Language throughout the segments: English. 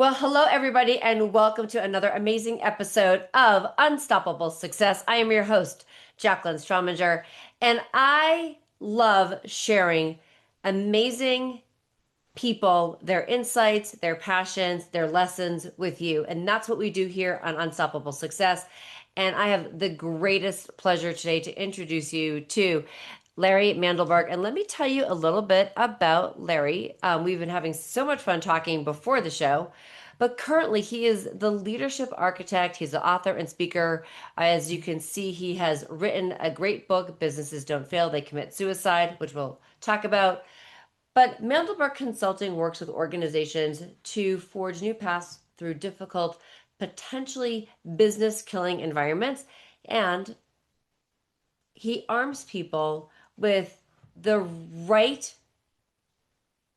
Well, hello, everybody, and welcome to another amazing episode of Unstoppable Success. I am your host, Jaclyn Strominger, and I love sharing amazing people, their insights, their passions, their lessons with you. And that's what we do here on Unstoppable Success. And I have the greatest pleasure today to introduce you to Larry Mandelberg. And let me tell you a little bit about Larry. We've been having so much fun talking before the show. But currently, he is the leadership architect. He's the author and speaker. As you can see, he has written a great book, Businesses Don't Fail, They Commit Suicide, which we'll talk about. But Mandelberg Consulting works with organizations to forge new paths through difficult, potentially business killing environments. And he arms people with the right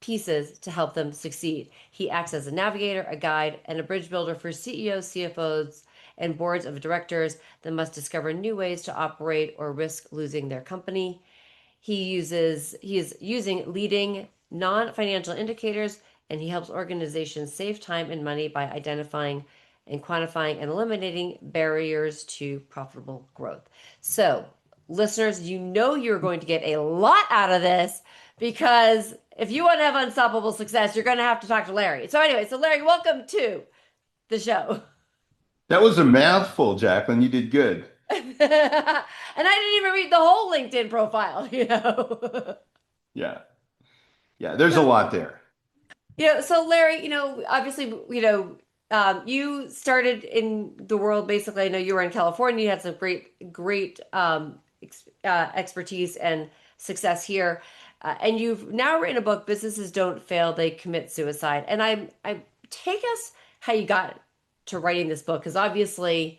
pieces to help them succeed. He acts as a navigator, a guide, and a bridge builder for CEOs, CFOs, and boards of directors that must discover new ways to operate or risk losing their company. He is using leading non-financial indicators, and he helps organizations save time and money by identifying and quantifying and eliminating barriers to profitable growth. So, listeners, you know you're going to get a lot out of this because if you want to have unstoppable success, you're going to have to talk to Larry. So anyway, Larry, welcome to the show. That was a mouthful, Jaclyn. You did good. And I didn't even read the whole LinkedIn profile. Yeah. Yeah, there's a lot there. So Larry, obviously, you started in the world basically. I know you were in California. You had some great expertise and success here, and you've now written a book, "Businesses Don't Fail, They Commit Suicide." And I take us how you got to writing this book, because obviously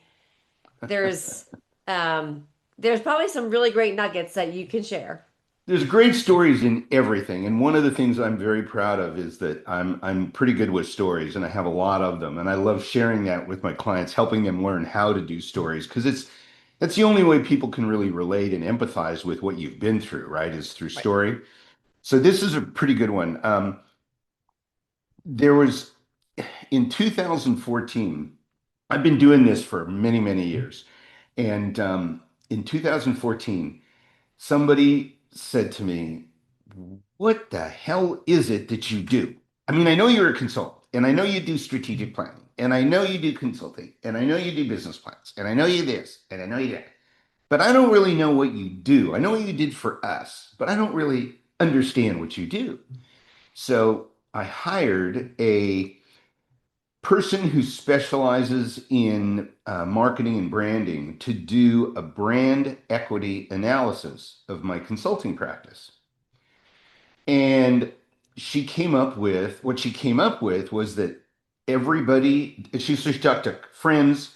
there's there's probably some really great nuggets that you can share. There's great stories in everything, and one of the things I'm very proud of is that I'm pretty good with stories, and I have a lot of them, and I love sharing that with my clients, helping them learn how to do stories, because that's the only way people can really relate and empathize with what you've been through, right? Is through Right. story. So this is a pretty good one. There was in 2014. I've been doing this for many, many years. And in 2014, somebody said to me, "What the hell is it that you do? I mean, I know you're a consultant, and I know you do strategic planning, and I know you do consulting, and I know you do business plans, and I know you this, and I know you that. But I don't really know what you do. I know what you did for us, but I don't really understand what you do." So I hired a person who specializes in marketing and branding to do a brand equity analysis of my consulting practice. And what she came up with was that she talked to friends,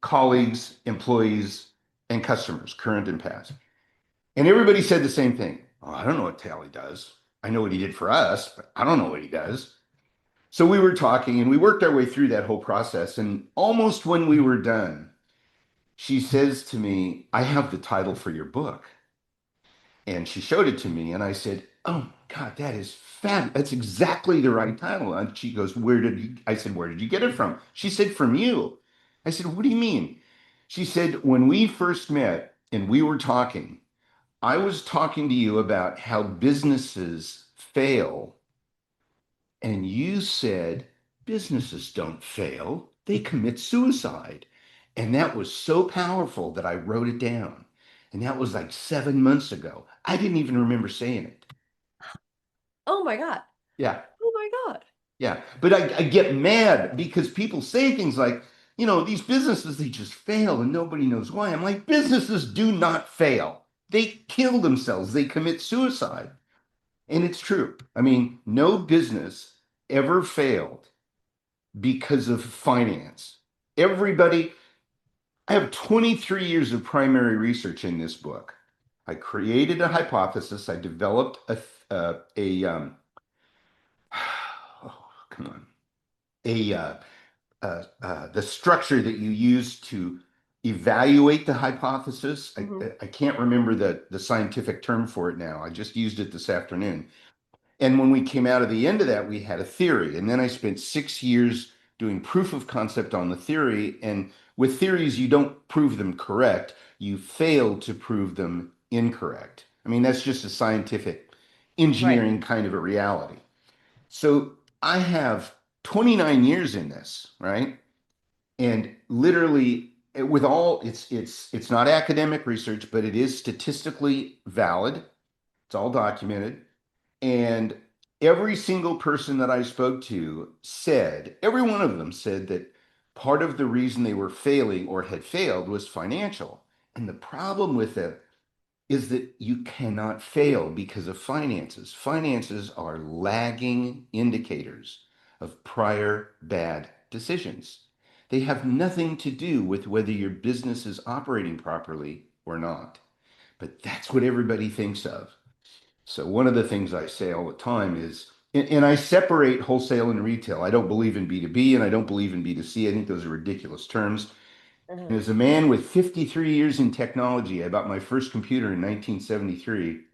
colleagues, employees, and customers, current and past. And everybody said the same thing. "Oh, I don't know what the hell he does. I know what he did for us, but I don't know what he does." So we were talking and we worked our way through that whole process. And almost when we were done, she says to me, "I have the title for your book." And she showed it to me. And I said, "Oh, God, that is fab. That's exactly the right title." And she goes, I said, "Where did you get it from?" She said, "From you." I said, "What do you mean?" She said, "When we first met and we were talking, I was talking to you about how businesses fail. And you said, 'Businesses don't fail, they commit suicide.' And that was so powerful that I wrote it down. And that was like 7 months ago. I didn't even remember saying it. Oh my God. Yeah, Oh my God. yeah. But I get mad because people say things like, these businesses, they just fail and nobody knows why. I'm like, businesses do not fail. They kill themselves, they commit suicide. And it's true. I mean, no business ever failed because of finance. Everybody, I have 23 years of primary research in this book. I created a hypothesis. I developed oh, come on, a the structure that you use to evaluate the hypothesis. Mhm. I can't remember the scientific term for it now. I just used it this afternoon. And when we came out of the end of that, we had a theory. And then I spent 6 years doing proof of concept on the theory. And with theories, you don't prove them correct, you fail to prove them incorrect. I mean, that's just a scientific Right. engineering kind of a reality. So I have 29 years in this, right? And literally with all it's not academic research, but it is statistically valid. It's all documented. And every single person that I spoke to said, every one of them said that part of the reason they were failing or had failed was financial. And the problem with it is that you cannot fail because of finances. Finances are lagging indicators of prior bad decisions. They have nothing to do with whether your business is operating properly or not. But that's what everybody thinks of. So one of the things I say all the time is, and I separate wholesale and retail. I don't believe in B2B and I don't believe in B2C. I think those are ridiculous terms. And Mhm. as a man with 53 years in technology, I bought my first computer in 1973,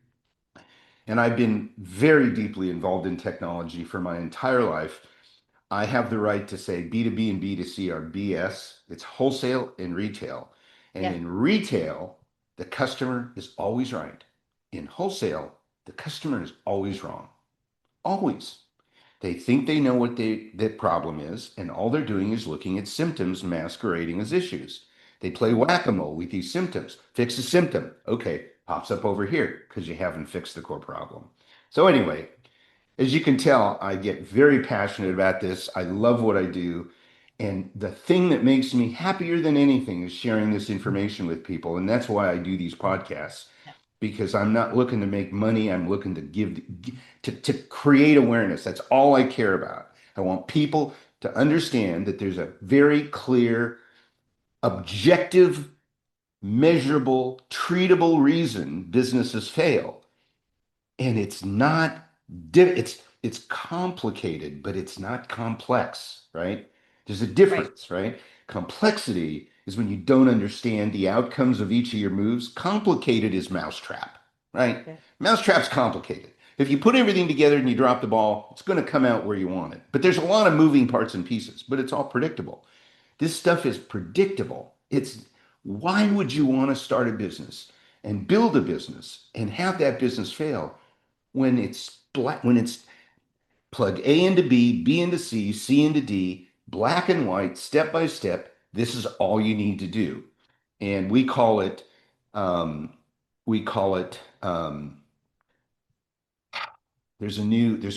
and I've been very deeply involved in technology for my entire life. I have the right to say B2B and B2C are BS. It's wholesale and retail. And Yeah. in retail, the customer is always right. In wholesale, the customer is always wrong. Always. They think they know what the problem is, and all they're doing is looking at symptoms masquerading as issues. They play Mhm. whack-a-mole with these symptoms. Fix a symptom. Okay, pops up over here because you haven't fixed the core problem. So anyway, as you can tell, I get very passionate about this. I love what I do. And the thing that makes me happier than anything is sharing this information with people. And that's why I do these podcasts, because I'm not looking to make money. I'm looking to to create awareness. That's all I care about. I want people to understand that there's a very clear, objective, measurable, treatable reason businesses fail. And it's not, it's complicated, but it's not complex, right? There's a Right. difference, right? Complexity is when you don't understand the outcomes of each of your moves. Complicated is mousetrap, right? Yeah. Mousetrap's complicated. If you put everything together and you drop the ball, it's going to come out where you want it. But there's a lot of moving parts and pieces, but it's all predictable. This stuff is predictable. It's why would you want to start a business and build a business and have that business fail when it's black, when it's plug A into B, B into C, C into D, black and white, step by step. This is all you need to do. And um, we call it,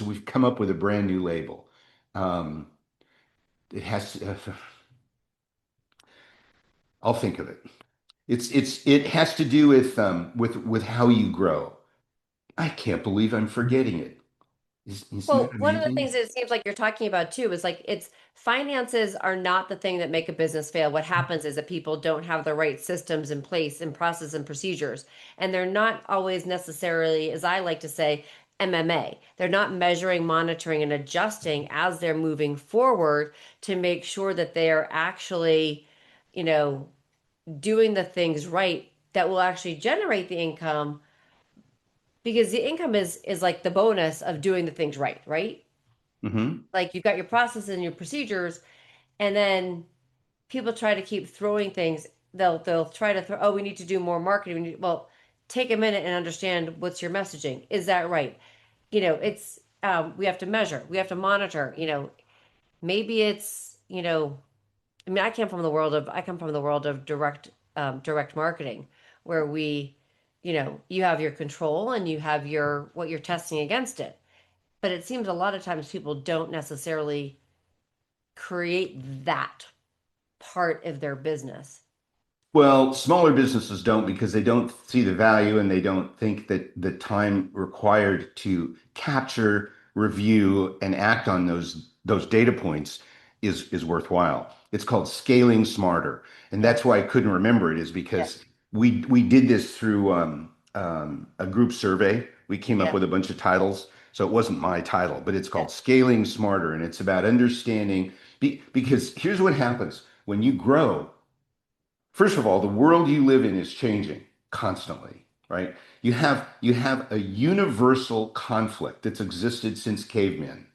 we've come up with a brand new label. Um, it has, I'll think of it. It has to do with how you grow. I can't believe I'm forgetting it. Isn't that Well, one of the amazing? things that it seems like you're talking about too is like it's finances are not the thing that make a business fail. What happens is that people don't have the right systems in place and process and procedures, and they're not always necessarily, as I like to say, MMA. They're not measuring, monitoring, and adjusting as they're moving forward to make sure that they are actually, you know, doing the things right that will actually generate the income because the income is like the bonus of doing the things right, right? Hmm. Like you've got your processes and your procedures, and then people try to keep throwing things. They'll try to throw, oh, we need to do more marketing. Well, take a minute and understand what's your messaging. Is that right? It's we have to measure, we have to monitor. Maybe it's I mean, I come from the world of direct marketing, where you have your control and you have your what you're testing against it. But it seems a lot of times people don't necessarily create that part of their business. Well, smaller businesses don't because they don't see the value and they don't think that the time required to capture, review, and act on those data points is worthwhile. It's called scaling smarter. And Yeah, that's why I couldn't remember it is yeah, because we did this through a group survey. We came up yeah, with a bunch of titles. So it wasn't my title, but it's yeah. called Scaling Smarter. And it's about understanding because here's what happens when you grow. First of all, the world you live in is changing constantly, right? You have a universal conflict that's existed since cavemen.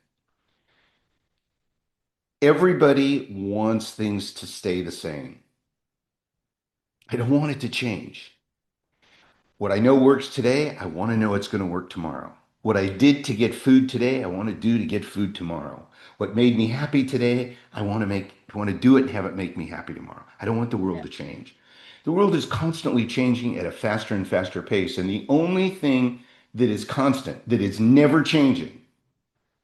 Everybody wants things to stay the same. I don't want it to change. What I know works today, I want to know it's going to work tomorrow. What I did to get food today, I want to do to get food tomorrow. What made me happy today, I want to do it and have it make me happy tomorrow. I don't want the world Yeah. to change. The world is constantly changing at a faster and faster pace, and the only thing that is constant, that is never changing,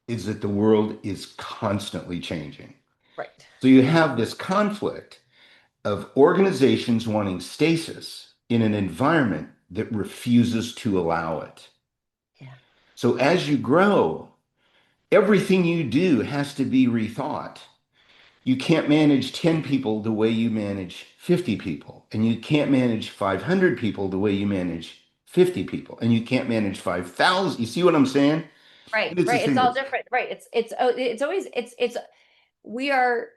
is that the world is constantly changing. Right. So you have this conflict of organizations wanting stasis in an environment that refuses to allow it. Yeah. So as you grow, everything you do has to be rethought. You can't manage 10 people the way you manage 50 people, and you can't manage 500 people the way you manage 50 people, and you can't manage 5,000. You see what I'm saying? Right. And it's the Right. It's same all with different. Right. It's always it's we are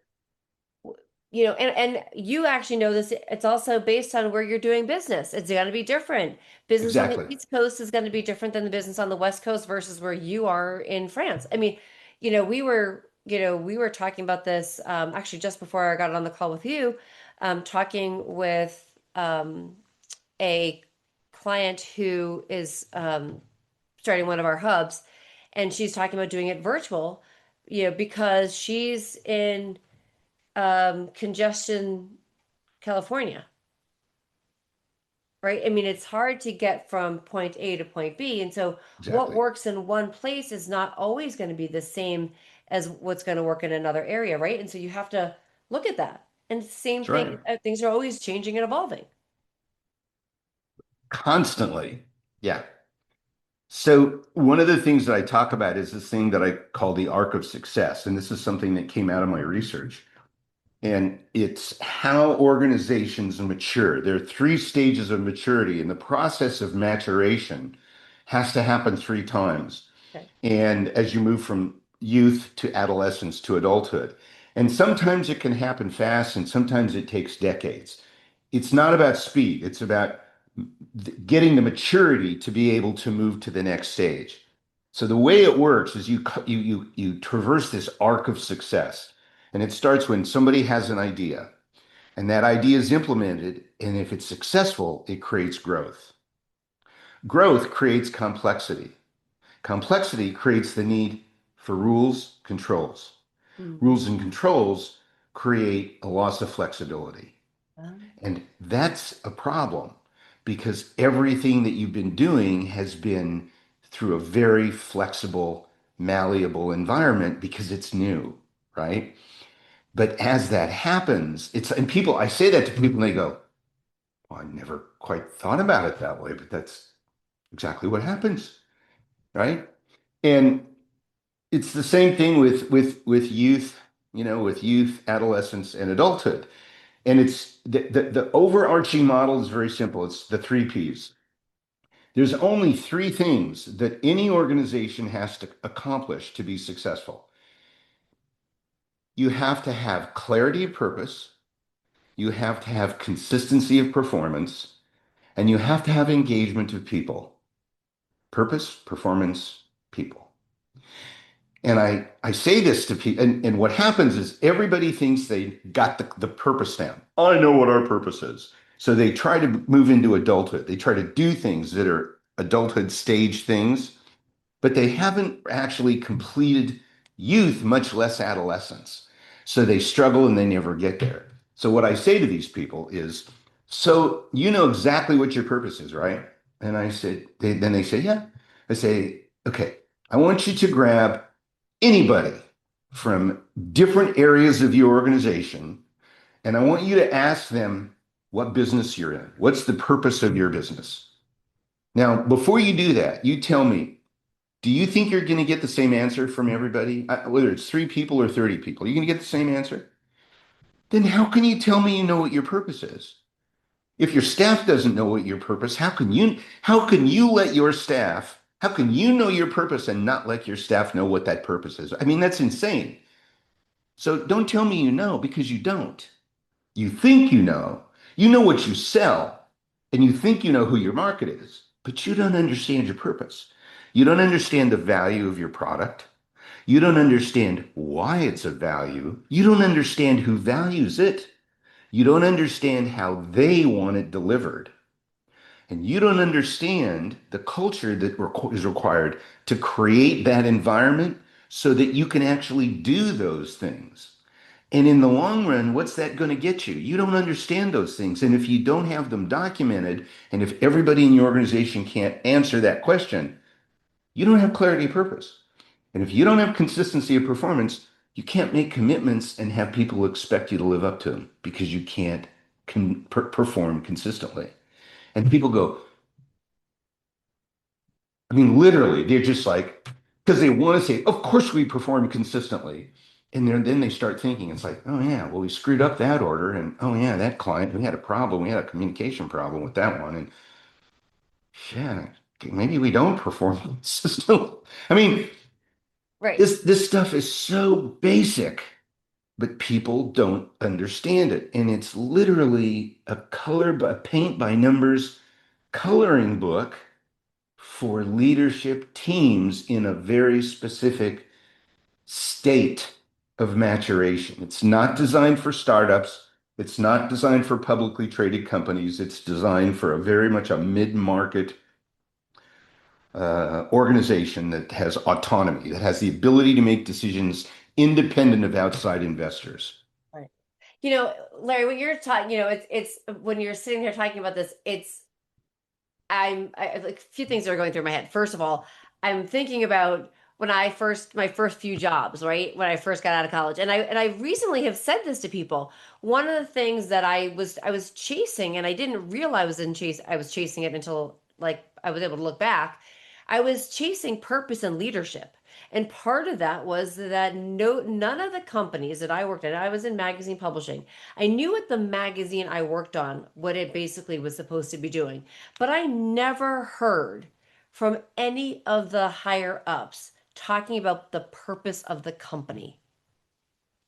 and you actually know this. It's also based on where you're doing business. It's going to be different. Business on the exactly. East Coast is going to be different than the business on the West Coast versus where you are in France. I mean, we were talking about this actually just before I got on the call with you, talking with a client who is starting one of our hubs, and she's talking about doing it virtual, because she's in congestion, California, right? I mean, it's hard to get from point A to point B. And so what Exactly. works in one place is not always going to be the same as what's going to work in another area, right? And so you have to look at that. And same That's thing, right. things are always changing and evolving. Constantly. Yeah. So one of the things that I talk about is this thing that I call the arc of success. And this is something that came out of my research. And it's how organizations mature. There are three stages of maturity, and the process of maturation has to happen three times. Okay. And as you move from youth to adolescence to adulthood, and sometimes it can happen fast, and sometimes it takes decades. It's not about speed, it's about getting the maturity to be able to move to the next stage. So the way it works is you traverse this arc of success, and it starts when somebody has an idea, and that idea is implemented, and if it's successful, it creates growth. Growth creates complexity. Complexity creates the need for rules, controls. Rules Mhm. and controls create a loss of flexibility. And that's a problem because everything that you've been doing has been through a very flexible, malleable environment because it's new, right? But as that happens, and people, I say that to people and they go, well, I never quite thought about it that way, but that's exactly what happens, right? And it's the same thing with youth, with youth, adolescence, and adulthood. And it's the overarching model is very simple. It's the three P's. There's only three things that any organization has to accomplish to be successful. You have to have clarity of purpose, you have to have consistency of performance, and you have to have engagement of people. Purpose, performance, people. And I say this to people, and what happens is everybody thinks they got the purpose down. I know what our purpose is. So they try to move into adulthood. They try to do things that are adulthood stage things, but they haven't actually completed youth, much less adolescence. So they struggle and they never get there. So what I say to these people is, so you know exactly what your purpose is, right? And I said, then they say, yeah. I say, okay, I want you to grab anybody from different areas of your organization, and I want you to ask them what business you're in. What's the purpose of your business? Now, before you do that, you tell me, do you think you're going to get the same answer from everybody? Whether it's three people or 30 people, you're going to get the same answer? Then how can you tell me you know what your purpose is? If your staff doesn't know what your purpose, how can you let your staff, how can you know your purpose and not let your staff know what that purpose is? I mean, that's insane. So don't tell me you know because you don't. You think you know. You know what you sell and you think you know who your market is, but you don't understand your purpose. You don't understand the value of your product. You don't understand why it's of value. You don't understand who values it. You don't understand how they want it delivered. And you don't understand the culture that is required to create that environment so that you can actually do those things. And in the long run, what's that going to get you? You don't understand those things. And if you don't have them documented, and if everybody in your organization can't answer that question, you don't have clarity of purpose. And if you don't have consistency of performance, you can't make commitments and have people expect you to live up to them because you can't perform consistently. And people go, I mean, literally, they're just like, because they want to say, of course we perform consistently. And then they start thinking, it's like, oh yeah, well, we screwed up that order. And oh yeah, that client, we had a problem. We had a communication problem with that one. And yeah, maybe we don't perform consistently. I mean, Right. this stuff is so basic, but people don't understand it. And it's literally a paint by numbers coloring book for leadership teams in a very specific state of maturation. It's not designed for startups. It's not designed for publicly traded companies. It's designed for a very much a mid-market organization that has autonomy, that has the ability to make decisions independent of outside investors. Right. Larry, what you're talking, it's when you're sitting here talking about this, like a few things are going through my head. First of all, I'm thinking about when my first few jobs, right? When I first got out of college. And I recently have said this to people. One of the things that I was chasing and I didn't realize I was chasing it until like I was able to look back. I was chasing purpose and leadership. And part of that was that none of the companies that I worked at, I was in magazine publishing. I knew what the magazine I worked on, what it basically was supposed to be doing. But I never heard from any of the higher ups talking about the purpose of the company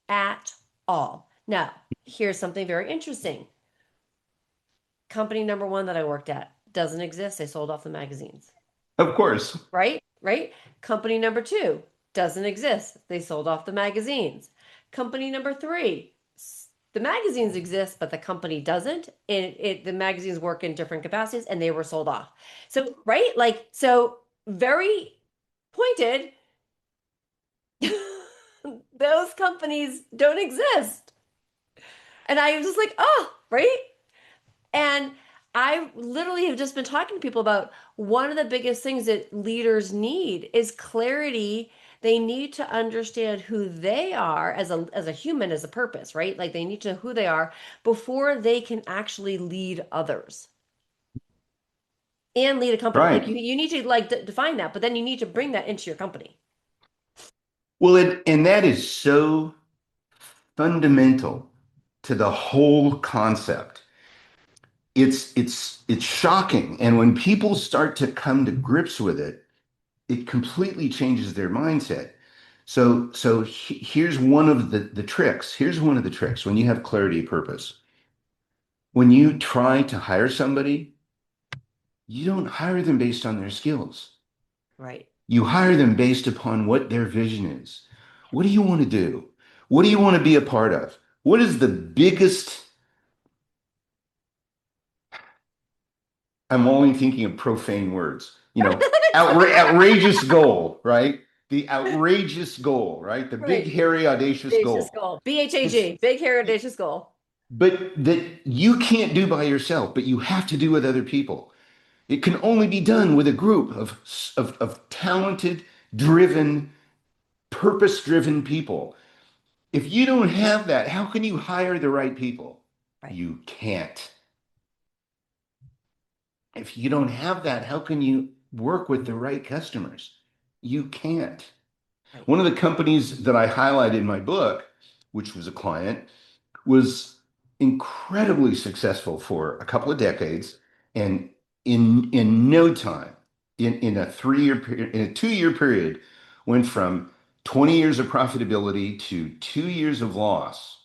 at all. Now, here's something very interesting. Company number one that I worked at doesn't exist. They sold off the magazines, Of course. right? Right? Company number two doesn't exist. They sold off the magazines. Company number three, the magazines exist, but the company doesn't. The magazines work in different capacities and they were sold off. So, right? Like, so very pointed, those companies don't exist. And I was just like, oh, right? And I literally have just been talking to people about one of the biggest things that leaders need is clarity. They need to understand who they are as a human, as a purpose, right? Like they need to know who they are before they can actually lead others and lead a company. Like Right. you need to like define that, but then you need to bring that into your company. Well, and that is so fundamental to the whole concept. It's shocking. And when people start to come to grips with it, it completely changes their mindset. So here's one of the tricks. Here's one of the tricks when you have clarity of purpose. When you try to hire somebody, you don't hire them based on their skills. Right. You hire them based upon what their vision is. What do you want to do? What do you want to be a part of? What is the biggest, I'm only thinking of profane words, outrageous goal, right? The outrageous goal, right? The big, Right. hairy, audacious Audacious goal. goal. It's, BHAG. Big hair audacious goal. but that you can't do by yourself, but you have to do with other people. It can only be done with a group of talented, driven, purpose-driven people. If you don't have that, how can you hire the right people? Right. You can't. If you don't have that, how can you work with the right customers? You can't. Right. One of the companies that I highlight in my book, which was a client, was incredibly successful for a couple of decades, and in no time, in a 3 year period, in a 2 year period, went from 20 years of profitability to 2 years of loss.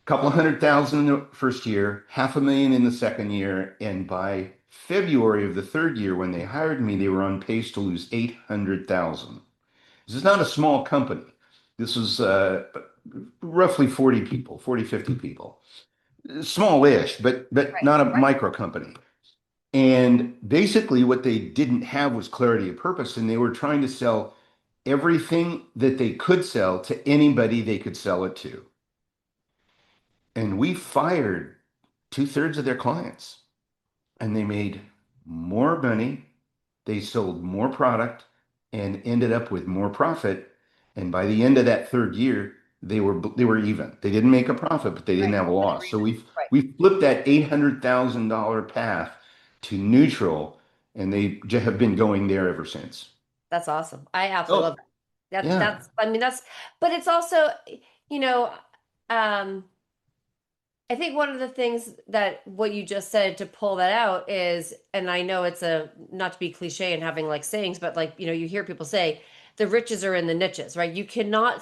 A couple of 100,000 in the first year, 500,000 in the second year, and by February of the third year, when they hired me, they were on pace to lose 800,000. This is not a small company. This was roughly 40 people, 40, 50 people. Smallish, but Right. not a micro company. And basically, what they didn't have was clarity of purpose, and they were trying to sell everything that they could sell to anybody they could sell it to. And we fired two-thirds of their clients, and they made more money. They sold more product and ended up with more profit. And by the end of that third year, they were even. They didn't make a profit, but they didn't Right. have a But they were loss. So even. Right. we flipped that $800,000 path to neutral, and they have been going there ever since. That's awesome. I absolutely Oh, love that. That yeah, that's I mean but it's also, you know, um I think one of the things that what you just said to pull that out is, and I know it's a not to be cliche and having like sayings, but like, you hear people say the riches are in the niches, right? You cannot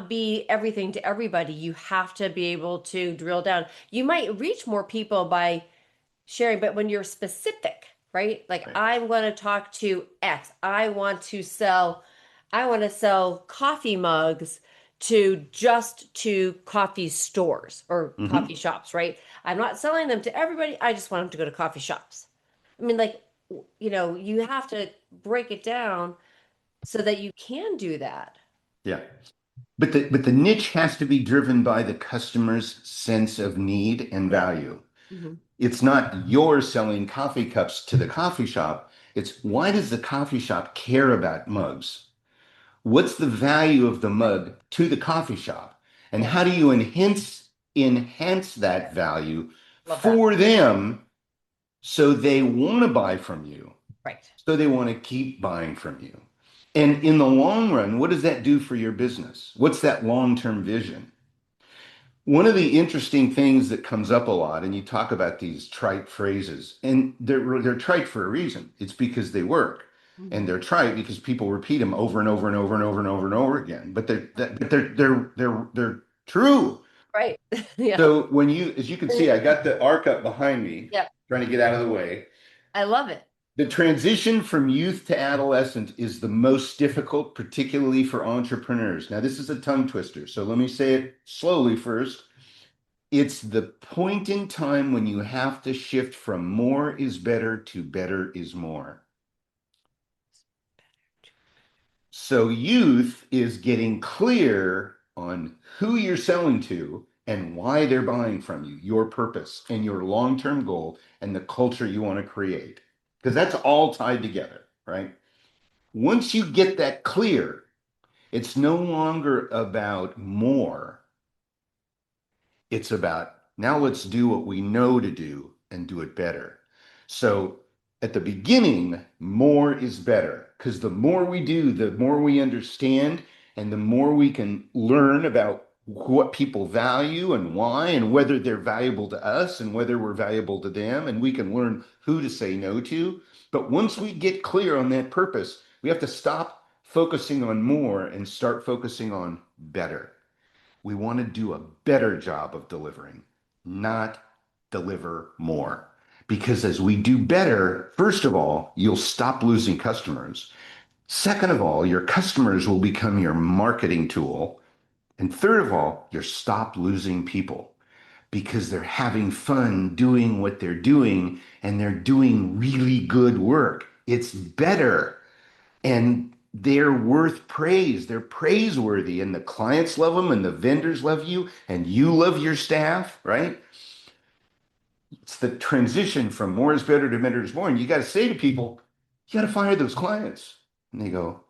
be everything to everybody. You have to be able to drill down. You might reach more people by sharing, but when you're specific, right? Like right. I'm going to talk to X. I want to sell coffee mugs to coffee stores or coffee Hmm. shops, right? I'm not selling them to everybody. I just want them to go to coffee shops. I mean, like, you have to break it down so that you can do that. Yeah. But the niche has to be driven by the customer's sense of need and Yeah. value. Hmm. It's not you're selling coffee cups to the coffee shop. It's why does the coffee shop care about mugs? What's the value of the Right. mug to the coffee shop? And Yeah. how do you enhance that value Love that. for them so they want to buy from you, Right. so they want to keep buying from you? And in the long run, what does that do for your business? What's that long-term vision? One of the interesting things that comes up a lot, and you talk about these trite phrases, and they're trite for a reason. It's because they work, and Hmm. they're trite because people repeat them over and over and over and over and over and over again. But they're true. Right. Yeah. So as you can see, I got the arc up behind me, Yeah. trying to get out of the way. I love it. The transition from youth to adolescent is the most difficult, particularly for entrepreneurs. Now, this is a tongue twister, so let me say it slowly first. It's the point in time when you have to shift from more is better to better is more. So youth is getting clear on who you're selling to and why they're buying from you, your purpose and your long-term goal and the culture you want to create. Because that's all tied together, right? Once you get that clear, it's no longer about more. It's about now let's do what we know to do and do it better. So at the beginning, more is better because the more we do, the more we understand and the more we can learn about what people value and why and whether they're valuable to us and whether we're valuable to them. And we can learn who to say no to. But once we get clear on that purpose, we have to stop focusing on more and start focusing on better. We want to do a better job of delivering, not deliver more. Because as we do better, first of all, you'll stop losing customers. Second of all, your customers will become your marketing tool. And third of all, you'll stop losing people because they're having fun doing what they're doing and they're doing really good work. It's better and they're worth praise. They're praiseworthy, and the clients love them, and the vendors love you, and you love your staff, right? It's the transition from more is better to better is more. And you got to say to people, you got to fire those clients. And they go,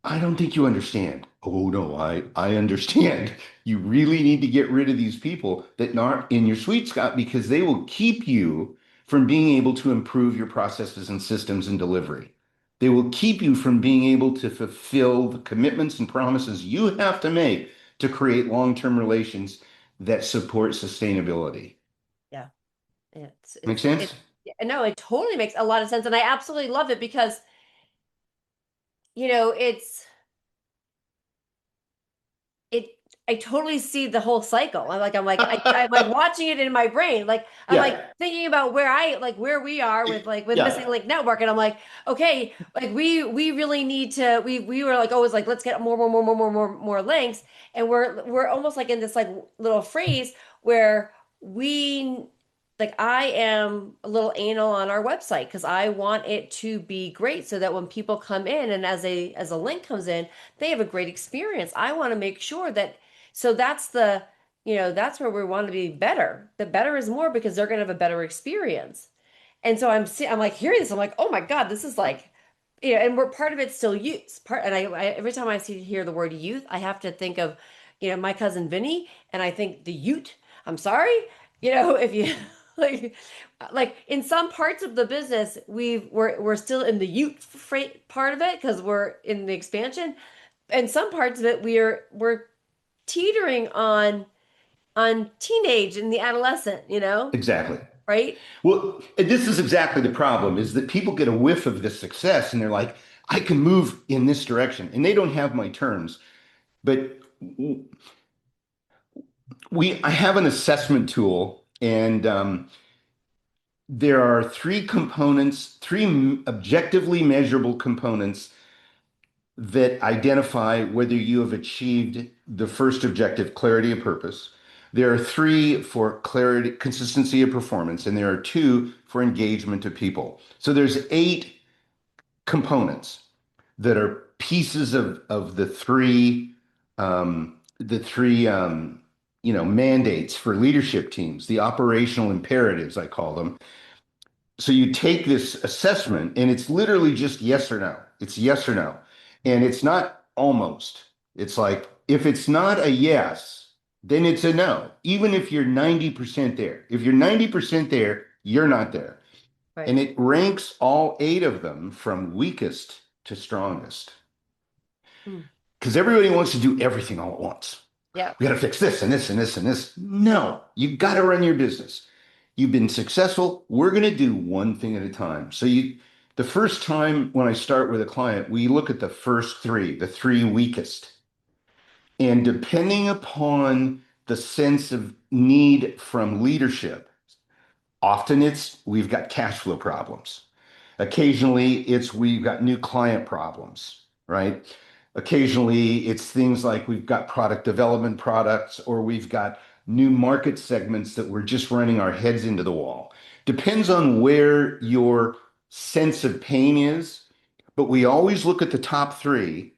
I don't think you understand. Oh no, I understand. You really need to get rid of these people that aren't in your sweet spot because they will keep you from being able to improve your processes and systems and delivery. They will keep you from being able to fulfill the commitments and promises you have to make to create long-term relations that support sustainability. Yeah. Make sense? Yeah, no, it totally makes a lot of sense. And I absolutely love it because, you know, it's, it, I totally see the whole cycle. I'm like watching it in my brain. Like I'm like Yeah, thinking about where we are with Missing yeah, Link Network, and I'm like, okay, like we really need to. We were like always like let's get more links, and we're almost like in this like little phrase where we like I am a little anal on our website because I want it to be great so that when people come in and as a link comes in, they have a great experience. I want to make sure that so that's that's where we want to be better. The better is more because they're going to have a better experience. And so I'm like hearing this, I'm like, oh my God, this is like, and we're part of it's still youth. Part and I every time I hear the word youth, I have to think of, my cousin Vinny, and I think the Ute. I'm sorry, if you like like in some parts of the business, we're still in the Ute freight part of it because we're in the expansion. And some parts of it we're teetering on teenage and the adolescent, exactly. right? Well, and this is exactly the problem is that people get a whiff of this success and they're like, I can move in this direction. And they don't have my terms. But I have an assessment tool, and there are three components, three objectively measurable components that identify whether you have achieved the first objective, clarity of purpose. There are three for clarity, consistency of performance, and there are two for engagement of people. So there's eight components that are pieces of the three mandates for leadership teams, the operational imperatives, I call them. So you take this assessment and it's literally just yes or no. It's yes or no. And it's not almost. It's like if it's not a yes, then it's a no. Even if you're 90% there. If you're 90% there, you're not there. And Right. it ranks all eight of them from weakest to strongest. Hmm. Because everybody wants to do everything all at once. Yeah. We got to fix this and this and this and this. No, you got to run your business. You've been successful. We're going to do one thing at a time. The first time when I start with a client, we look at the first three, the three weakest. And depending upon the sense of need from leadership, often it's we've got cash flow problems. Occasionally, it's we've got new client problems, right? Occasionally, it's things like we've got product development products or we've got new market segments that we're just running our heads into the wall. Depends on where your sense of pain is, but we always look at the top three,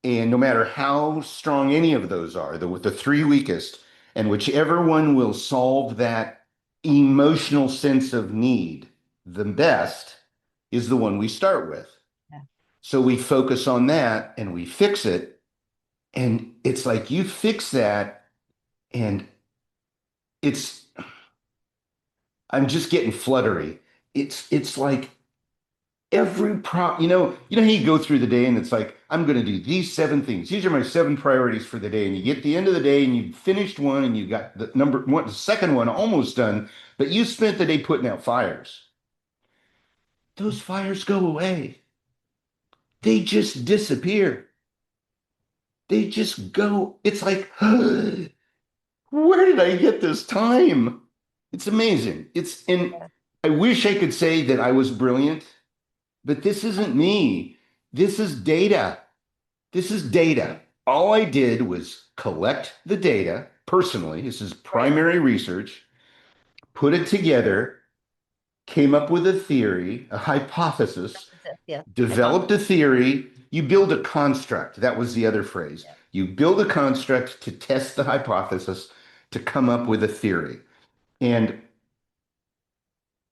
and no matter how strong any of those are, the three weakest, and whichever one will solve that emotional sense of need the best is the one we start with. Yeah. So we focus on that and we fix it. And it's like you fix that, and it's I'm just getting fluttery. It's like how you go through the day and it's like, I'm going to do these seven things. These are my seven priorities for the day. And you get the end of the day and you've finished one and you got the number one, the second one almost done, but you spent the day putting out fires. Those fires go away. They just disappear. They just go. It's like, where did I get this time? It's amazing. And Yeah. I wish I could say that I was brilliant, but this isn't me. This is data. This is data. All I did was collect the data personally. This is Right. primary research, put it together, came up with a theory, a hypothesis, Yeah. developed a theory. You build a construct. That was the other phrase. Yeah. You build a construct to test the hypothesis to come up with a theory. And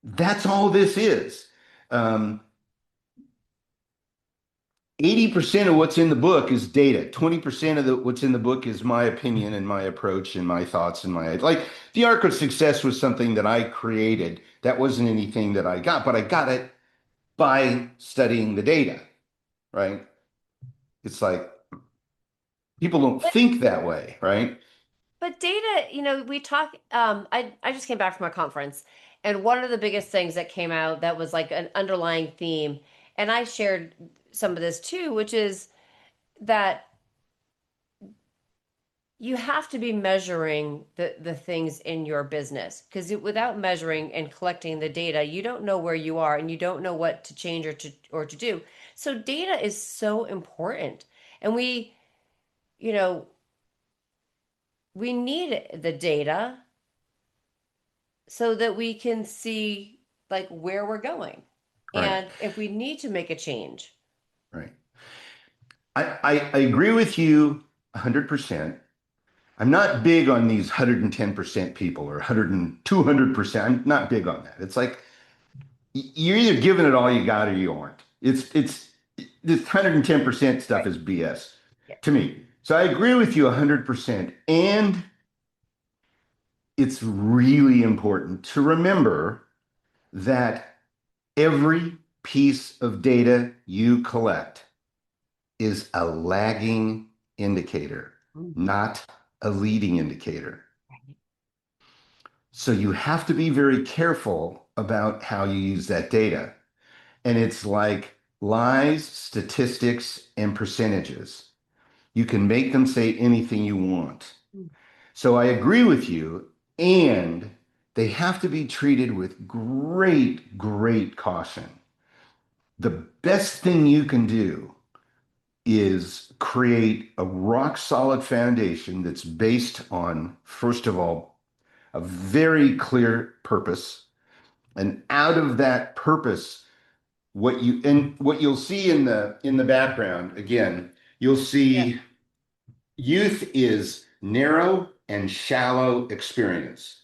that's all this is. Um, 80% of what's in the book is data. 20% of what's in the book is my opinion and my approach and my thoughts and like the arc of success was something that I created. That wasn't anything that I got, but I got it by studying the data, right? It's like people don't But think that way, right? but data, we talk I just came back from a conference, and one of the biggest things that came out that was like an underlying theme, and I shared some of this too, which is that you have to be measuring the things in your business because without measuring and collecting the data, you don't know where you are and you don't know what to change or to do. So data is so important. And you know, we need the data so that we can see like where we're going Right. and if we need to make a change. Right. I agree with you 100%. I'm not big on these 110% people or 100 and 200%. I'm not big on that. It's like you're either giving it all you got or you aren't. It's this 110% stuff Right. is BS Yeah. to me. So I agree with you 100%. And it's really important to remember that every piece of data you collect is a lagging indicator, Mhm. not a leading indicator. So you have to be very careful about how you use that data. And it's like lies, statistics, and percentages. You can make them say anything you want. So I agree with you. And they have to be treated with great, great caution. The best thing you can do is create a rock solid foundation that's based on, first of all, a very clear purpose. And out of that purpose, what you'll see in the background, again, you'll Yeah. see youth is narrow and shallow experience.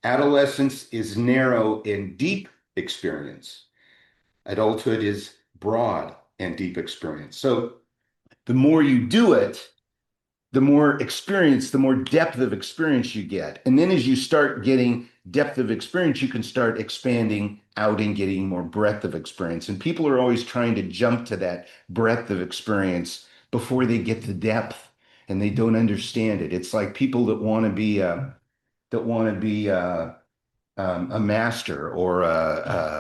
Adolescence is narrow and deep experience. Adulthood is broad and deep experience. So the more you do it, the more experience, the more depth of experience you get. And then as you start getting depth of experience, you can start expanding out and getting more breadth of experience. And people are always trying to jump to that breadth of experience before they get the depth and they don't understand it. It's like people that want to be a master or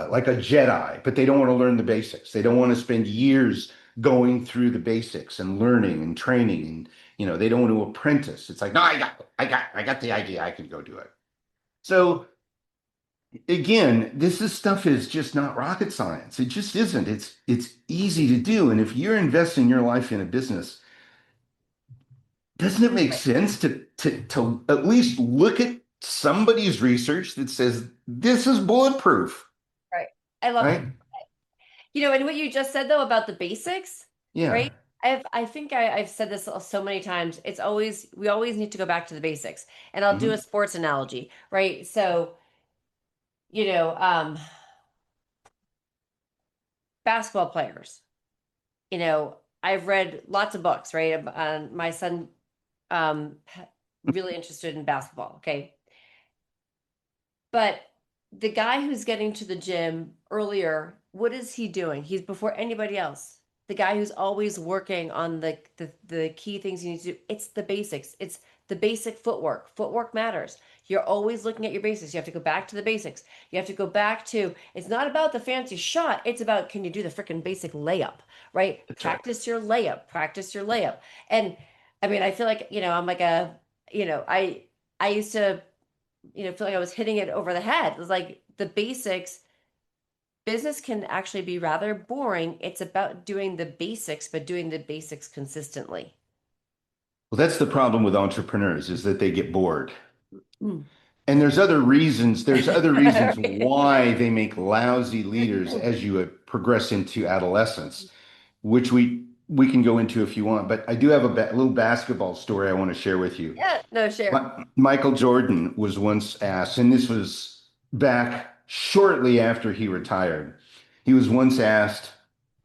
like a Jedi, but they don't want to learn the basics. They don't want to spend years going through the basics and learning and training, and they don't want to apprentice. It's like, no, I got the idea. I can go do it. So again, stuff is just not rocket science. It just isn't. It's easy to do, and if you're investing your life in a business, doesn't it make Right. sense to at least look at somebody's research that says this is bulletproof? Right. I love Right? it. And what you just said though about the basics, Yeah. right? I think I've said this so many times. We always need to go back to the basics. And I'll do a Hmm. sports analogy, right? So, you know, um, basketball players, I've read lots of books, right? My son, um, really interested in basketball. Okay. But the guy who's getting to the gym earlier, what is he doing? He's before anybody else. The guy who's always working on the key things you need to do. It's the basics. It's the basic footwork. Footwork matters. You're always looking at your basics. You have to go back to the basics. You have to go back to, it's not about the fancy shot. It's about, can you do the freaking basic layup, right? That's right. Practice your layup. Practice your layup. And I mean, I feel like, I'm like I used to feel like I was hitting it over the head. It was like the basics. Business can actually be rather boring. It's about doing the basics, but doing the basics consistently. Well, that's the problem with entrepreneurs is that they get bored. Mm. And there's other reasons. There's other reasons Right. why they make lousy leaders as you progress into adolescence, which we can go into if you want. But I do have a little basketball story I want to share with you. Yeah, no, share. Michael Jordan was once asked, and this was back shortly after he retired. He was once asked,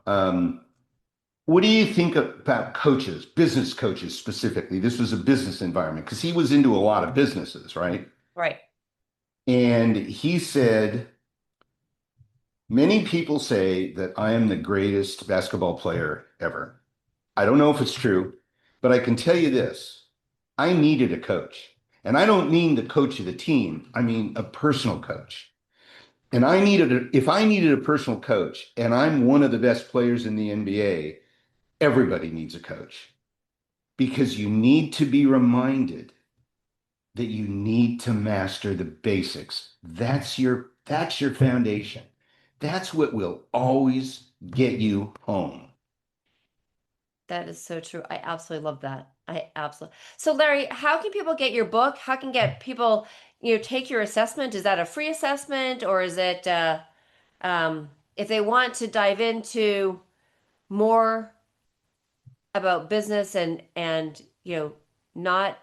um, what do you think about coaches, business coaches specifically? This was a business environment because he was into a lot of businesses, right? Right. And he said, many people say that I am the greatest basketball player ever. I don't know if it's true, but I can tell you this. I needed a coach. And I don't mean the coach of the team, I mean a personal coach. And if I needed a personal coach and I'm one of the best players in the NBA, everybody needs a coach. because you need to be reminded that you need to master the basics. That's your foundation. That's what will always get you home. That is so true. I absolutely love that. I absolutely. So, Larry, how can people get your book? How can get people, take your assessment? Is that a free assessment or is it if they want to dive into more about business and not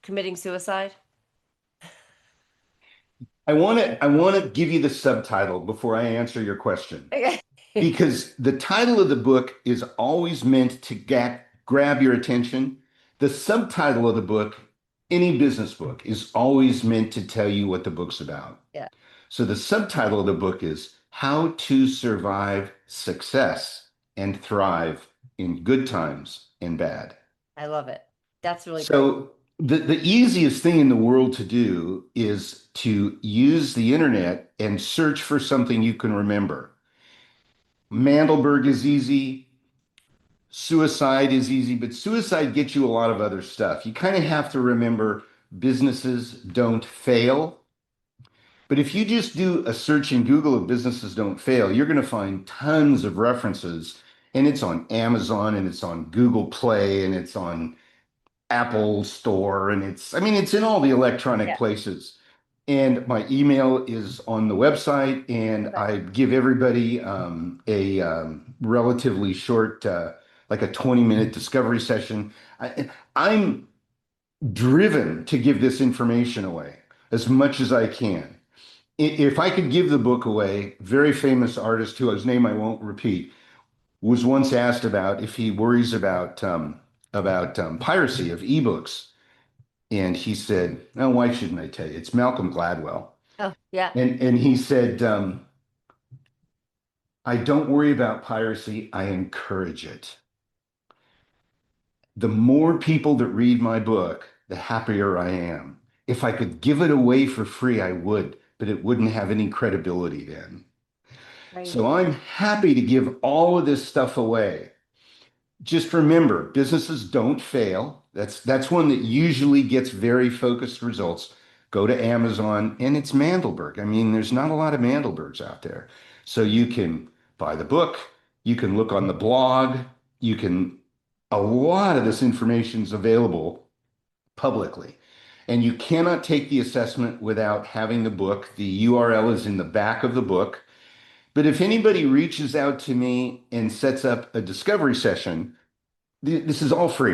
committing suicide? I want to give you the subtitle before I answer your question. Okay. Because the title of the book is always meant to grab your attention. The subtitle of the book, any business book, is always meant to tell you what the book's about. Yeah, So the subtitle of the book is How to Survive Success and Thrive in Good Times and Bad. I love it. That's really great. So the easiest thing in the world to do is to use the internet and search for something you can remember. Mandelberg is easy. Suicide is easy, but suicide gets you a lot of other stuff. You kind of have to remember businesses don't fail. But if you just do a search in Google of businesses don't fail, you're going to find tons of references. And it's on Amazon and it's on Google Play and it's on Apple Store and it's in all the electronic Yeah. places. And my email is on the website, and Okay. I give everybody a relatively short, like a 20-minute discovery session. I'm driven to give this information away as much as I can. If I could give the book away, very famous artist whose name I won't repeat was once asked about if he worries about piracy of ebooks, and he said, "No, why shouldn't I tell you? It's Malcolm Gladwell." Oh, yeah. And he said, I don't worry about piracy, I encourage it. The more people that read my book, the happier I am. If I could give it away for free, I would, but it wouldn't have any credibility then. Right. So I'm happy to give all of this stuff away. Just remember, businesses don't fail. That's one that usually gets very focused results. Go to Amazon, and it's Mandelberg. I mean, there's not a lot of Mandelbergs out there. So you can buy the book, you can look on the blog, you can a lot of this information is available publicly. And you cannot take the assessment without having the book. The URL is in the back of the book. But if anybody reaches out to me and sets up a discovery session, this is all free.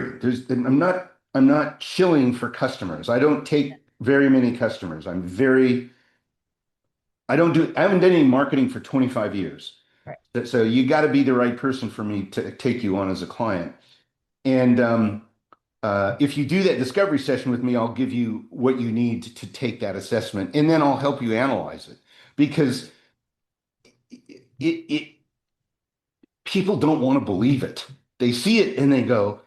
I'm not shilling for customers. I don't take very many customers. I haven't done any marketing for 25 years. Right. So you got to be the right person for me to take you on as a client. And if you do that discovery session with me, I'll give you what you need to take that assessment, and then I'll help you analyze it because it people don't want to believe it. They see it and they go,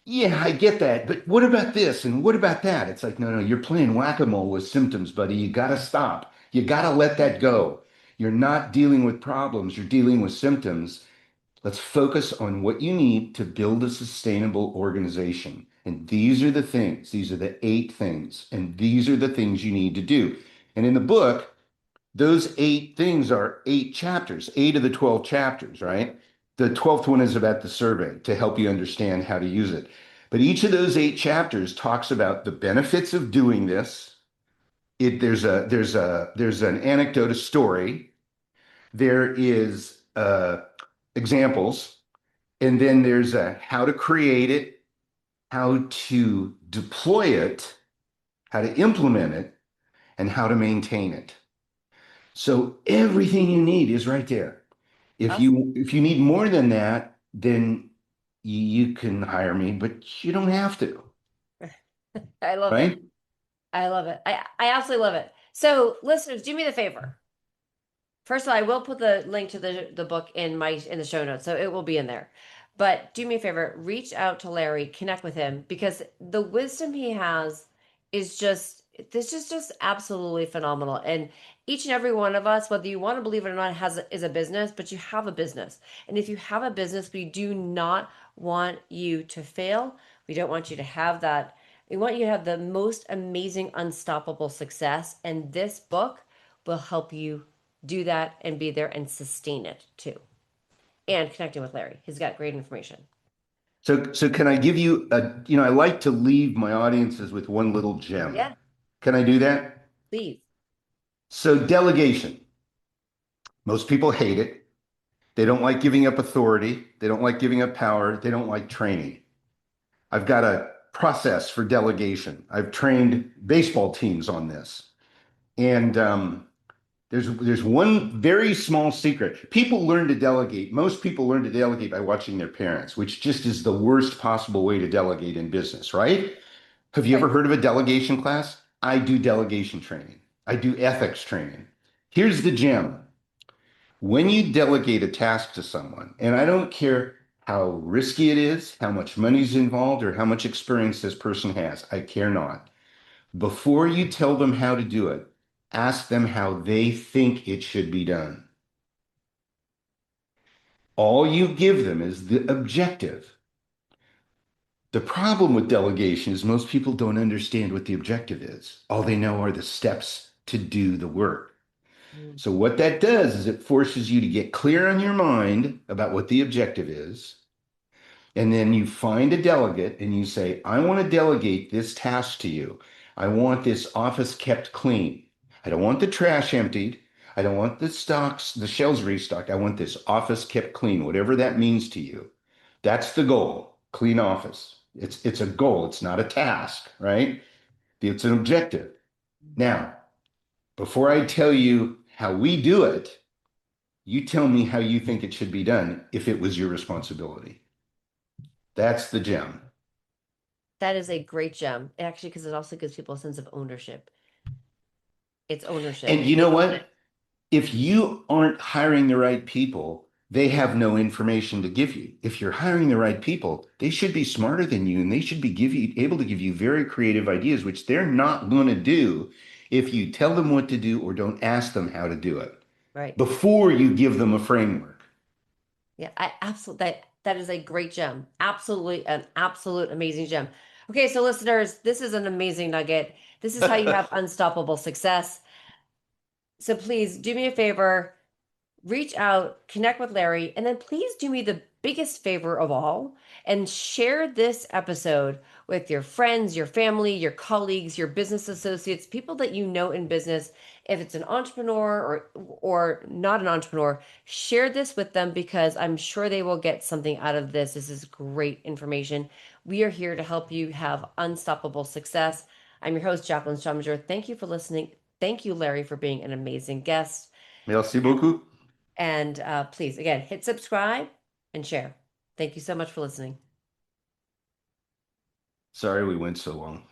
yeah, I get that, but what about this and what about that? It's like, no, no, you're playing whack-a-mole with symptoms, buddy. You got to stop. You got to let that go. You're not dealing with problems, you're dealing with symptoms. Let's focus on what you need to build a sustainable organization. And these are the 8 things, and these are the things you need to do. And in the book, those 8 things are 8 chapters, 8 of the 12 chapters, right? The 12th one is about the survey to help you understand how to use it. But each of those 8 chapters talks about the benefits of doing this. There's an anecdote, a story. There is examples, and then there's a how to create it, how to deploy it, how to implement it, and how to maintain it. So everything you need is right there. If Awesome. you need more than that, then you can hire me, but you don't have to, I love it. right? I love it. I absolutely love it. So, listeners, do me the favor. First of all, I will put the link to the book in the show notes, so it will be in there. But do me a favor, reach out to Larry, connect with him because the wisdom he has is just this is just absolutely phenomenal. And each and every one of us, whether you want to believe it or not, is a business, but you have a business. And if you have a business, we do not want you to fail. We don't want you to have that. We want you to have the most amazing, unstoppable success. And this book will help you do that and be there and sustain it too. And connecting with Larry. He's got great information. So can I give you I like to leave my audiences with one little gem. Yeah, Can I do that? please. So delegation. Most people hate it. They don't like giving up authority. They don't like giving up power. They don't like training. I've got a process for delegation. I've trained baseball teams on this. And there's one very small secret. People learn to delegate. Most people learn to delegate by watching their parents, which just is the worst possible way to delegate in business, right? Have you ever Right. heard of a delegation class? I do delegation training. I do ethics training. Here's the gem. When you delegate a task to someone, and I don't care how risky it is, how much money's involved, or how much experience this person has, I care not. Before you tell them how to do it, ask them how they think it should be done. All you give them is the objective. The problem with delegation is most people don't understand what the objective is. All they know are the steps to do the work. Mm. So what that does is it forces you to get clear on your mind about what the objective is. And then you find a delegate and you say, I want to delegate this task to you. I want this office kept clean. I don't want the trash emptied. I don't want the shelves restocked. I want this office kept clean, whatever that means to you. That's the goal, clean office. It's a goal. It's not a task, right? It's an objective. Now, before I tell you how we do it, you tell me how you think it should be done if it was your responsibility. That's the gem. That is a great gem. Actually, because it also gives people a sense of ownership. It's ownership. And you know what? If you aren't hiring the right people, they have no information to give you. If you're hiring the right people, they should be smarter than you and they should be able to give you very creative ideas, which they're not going to do if you tell them what to do or don't ask them how to do it Right. before you give them a framework. Yeah, I absolutely that is a great gem. Absolutely an absolute amazing gem. Okay, so listeners, this is an amazing nugget. This is how you have unstoppable success. So please do me a favor, reach out, connect with Larry, and then please do me the biggest favor of all and share this episode with your friends, your family, your colleagues, your business associates, people that you know in business. If it's an entrepreneur or not an entrepreneur, share this with them because I'm sure they will get something out of this. This is great information. We are here to help you have unstoppable success. I'm your host, Jaclyn Strominger. Thank you for listening. Thank you, Larry, for being an amazing guest. Merci beaucoup. And please, again, hit subscribe and share. Thank you so much for listening. Sorry we went so long.